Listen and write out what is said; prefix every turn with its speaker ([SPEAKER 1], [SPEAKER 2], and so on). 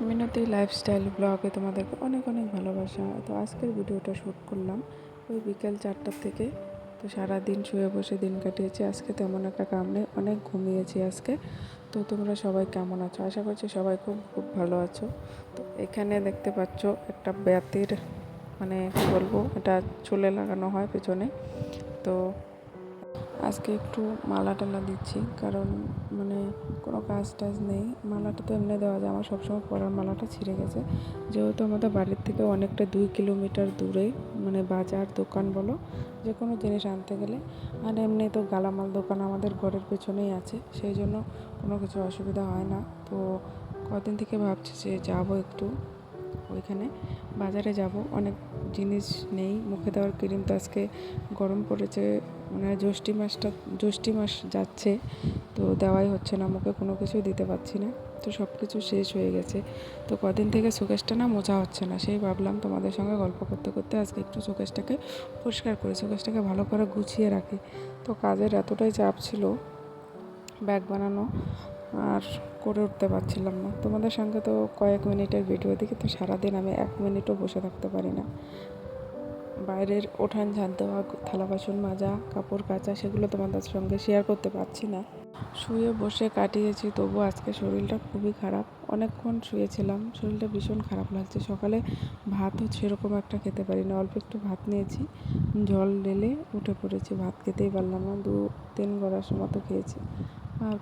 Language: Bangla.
[SPEAKER 1] মিনতি লাইফস্টাইল ব্লগে তোমাদেরকে অনেক অনেক ভালোবাসা। তো আজকের ভিডিওটা শ্যুট করলাম ওই বিকেল 4টার থেকে। তো সারাদিন শুয়ে বসে দিন কাটিয়েছি, আজকে তেমন একটা কাম নেই, অনেক ঘুমিয়েছি আজকে। তো তোমরা সবাই কেমন আছো? আশা করছি সবাই খুব খুব ভালো আছো। তো এখানে দেখতে পাচ্ছ একটা ব্যাতির, মানে কী বলবো, এটা চুলে লাগানো হয় পেছনে। তো আজকে একটু মালা টালা দিচ্ছি, কারণ মানে কোনো কাজ টাজ নেই। মালাটা তো এমনি দেওয়া যায়, আমার সবসময় পরার মালাটা ছিঁড়ে গেছে। যেহেতু আমাদের বাড়ির থেকে অনেকটা 2 কিলোমিটার দূরে, মানে বাজার দোকান বলো যে কোনো জিনিস আনতে গেলে, আর এমনি তো গালামাল দোকান আমাদের ঘরের পেছনেই আছে, সেই জন্য কোনো কিছু অসুবিধা হয় না। তো কদিন থেকে ভাবছি যে যাবো একটু ওইখানে, বাজারে যাব, অনেক জিনিস নেই। মুখে দেওয়ার ক্রিম তো আজকে গরম পড়েছে, মানে জ্যৈষ্ঠী মাস যাচ্ছে, তো দেওয়াই হচ্ছে না, মুখে কোনো কিছুই দিতে পারছি না। তো সব কিছু শেষ হয়ে গেছে। তো কদিন থেকে শোকেসটা না মোছা হচ্ছে না, সেই ভাবলাম তোমাদের সঙ্গে গল্প করতে করতে আজকে একটু শোকেসটাকে পরিষ্কার করি, শোকেসটাকে ভালো করে গুছিয়ে রাখি। তো কাজের এতটাই চাপ ছিল, ব্যাগ বানানো, আর করে উঠতে পারছিলাম না। তোমাদের সঙ্গে তো কয়েক মিনিটের ভিডিও দেখি, তো সারাদিন আমি 1 মিনিটও বসে থাকতে পারি না। বাইরের উঠান ঝাঁট দেওয়া, থালা বাসন মাজা, কাপড় কাচা, সেগুলো তোমাদের সঙ্গে শেয়ার করতে পারছি না। শুয়ে বসে কাটিয়েছি, তবু আজকে শরীরটা খুবই খারাপ। অনেকক্ষণ শুয়েছিলাম, শরীরটা ভীষণ খারাপ লাগছে। সকালে ভাতও সেরকম একটা খেতে পারি না, অল্প একটু ভাত নিয়েছি, জল ঢেলে উঠে পড়েছি, ভাত খেতেই পারলাম না, 2-3 গড়াস মতো খেয়েছি। আর